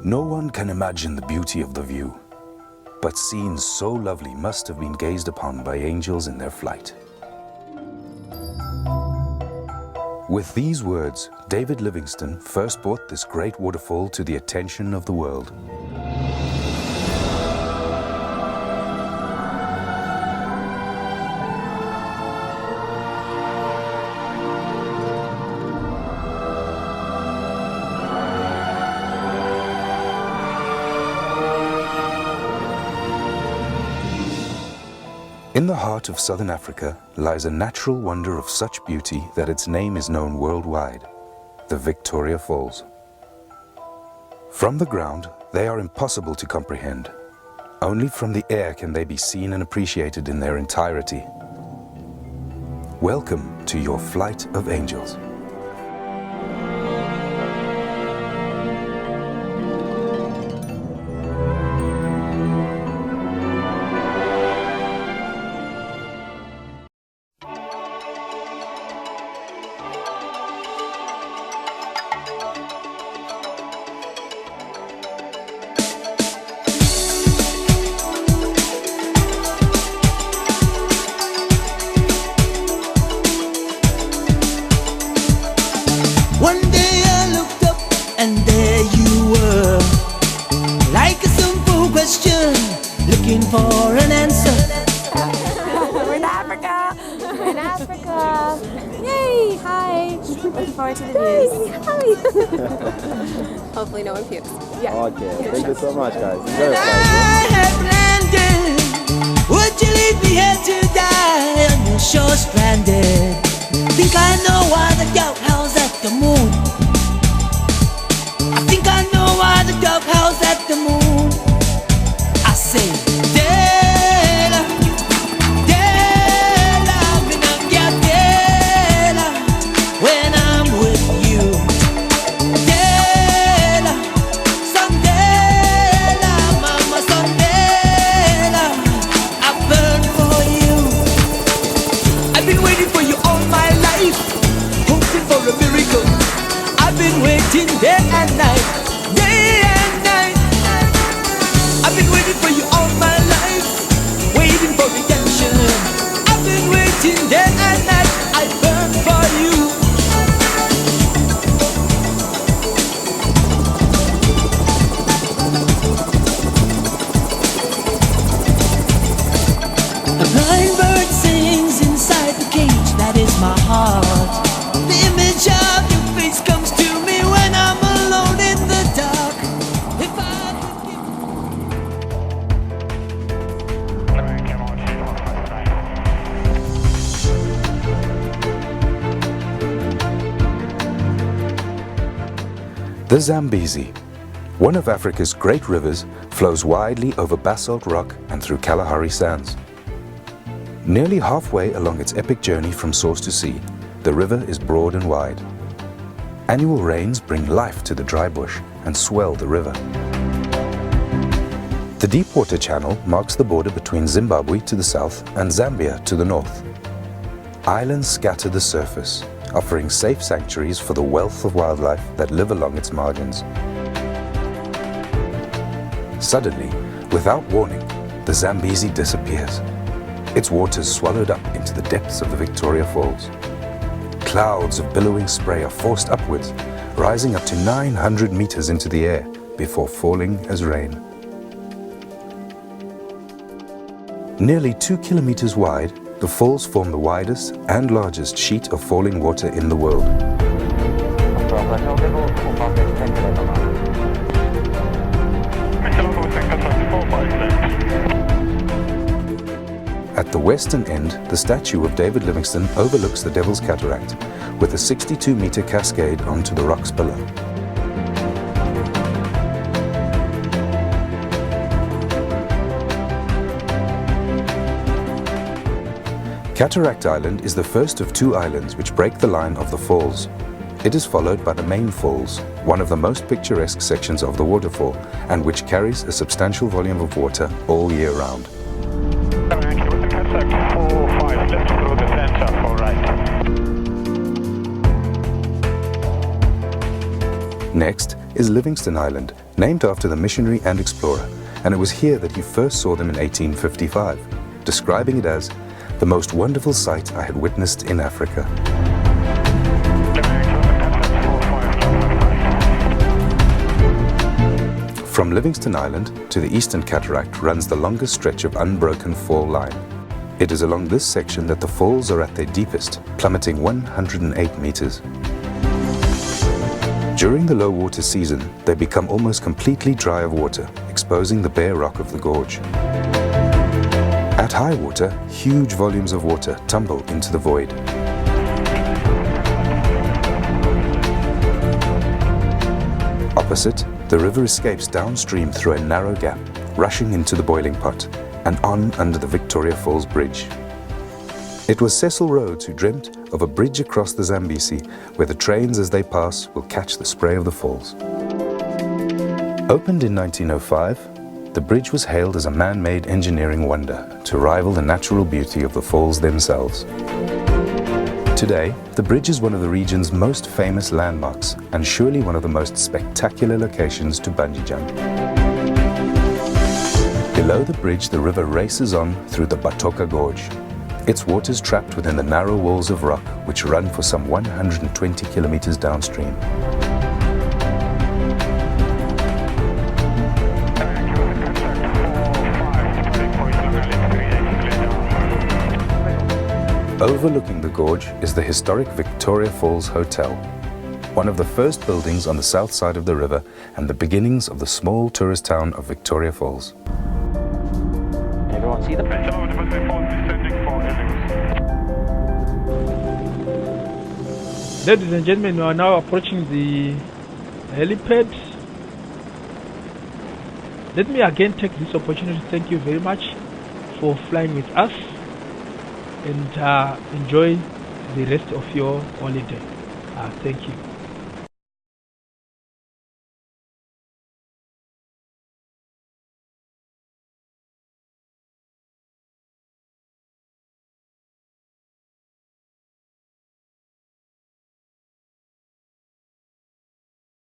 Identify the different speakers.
Speaker 1: No one can imagine the beauty of the view, but scenes so lovely must have been gazed upon by angels in their flight. With these words, David Livingstone first brought this great waterfall to the attention of the world. In the heart of southern Africa lies a natural wonder of such beauty that its name is known worldwide, the Victoria Falls. From the ground, they are impossible to comprehend. Only from the air can they be seen and appreciated in their entirety. Welcome to your flight of angels.
Speaker 2: One day I looked up and there you were, like a simple question, looking for an answer.
Speaker 3: We're in Africa! We're in Africa! Yay! Hi! Looking forward to the views. Hi! Hopefully no one pukes. Yeah.
Speaker 4: Okay, thank you so much, guys. Enjoy your
Speaker 2: I
Speaker 4: flight.
Speaker 2: have landed. Would you leave me here to die on your shore stranded? Think I know why the dog howls at the moon. I think I know why the dog howls at the moon. I say, Dela, Dela, gonna get Dela when I'm with you. Dela, Sandela, Mama Sandela, I burn for you. I've been waiting for you all my life, hoping for a miracle. I've been waiting day and night, day and night. I've been waiting for you all my life, waiting for redemption. I've been waiting day and night, I burn for you. A blind bird sings inside the cage, that is my heart. The image of your face comes to me when I'm alone in the dark. If I could give
Speaker 1: The Zambezi, one of Africa's great rivers, flows widely over basalt rock and through Kalahari sands. Nearly halfway along its epic journey from source to sea, the river is broad and wide. Annual rains bring life to the dry bush and swell the river. The Deepwater Channel marks the border between Zimbabwe to the south and Zambia to the north. Islands scatter the surface, offering safe sanctuaries for the wealth of wildlife that live along its margins. Suddenly, without warning, the Zambezi disappears. Its waters swallowed up into the depths of the Victoria Falls. Clouds of billowing spray are forced upwards, rising up to 900 meters into the air before falling as rain. Nearly 2 kilometers wide, the falls form the widest and largest sheet of falling water in the world. At the western end, the statue of David Livingstone overlooks the Devil's Cataract, with a 62-meter cascade onto the rocks below. Cataract Island is the first of 2 islands which break the line of the falls. It is followed by the main falls, one of the most picturesque sections of the waterfall, and which carries a substantial volume of water all year round.
Speaker 5: Contact 45, left through the center for right.
Speaker 1: Next is Livingston Island, named after the missionary and explorer, and it was here that he first saw them in 1855, describing it as the most wonderful sight I had witnessed in Africa. From Livingston Island to the Eastern Cataract runs the longest stretch of unbroken fall line. It is along this section that the falls are at their deepest, plummeting 108 meters. During the low water season, they become almost completely dry of water, exposing the bare rock of the gorge. At high water, huge volumes of water tumble into the void. Opposite, the river escapes downstream through a narrow gap, rushing into the boiling pot and on under the Victoria Falls Bridge. It was Cecil Rhodes who dreamt of a bridge across the Zambezi where the trains as they pass will catch the spray of the falls. Opened in 1905, the bridge was hailed as a man-made engineering wonder to rival the natural beauty of the falls themselves. Today, the bridge is one of the region's most famous landmarks and surely one of the most spectacular locations to bungee jump. Below the bridge, the river races on through the Batoka Gorge. Its waters trapped within the narrow walls of rock which run for some 120 kilometers downstream. Overlooking the gorge is the historic Victoria Falls Hotel, one of the first buildings on the south side of the river and the beginnings of the small tourist town of Victoria Falls.
Speaker 6: Everyone see them?
Speaker 7: Ladies and gentlemen, we are now approaching the helipad. Let me again take this opportunity to thank you very much for flying with us and enjoy the rest of your holiday. Thank you.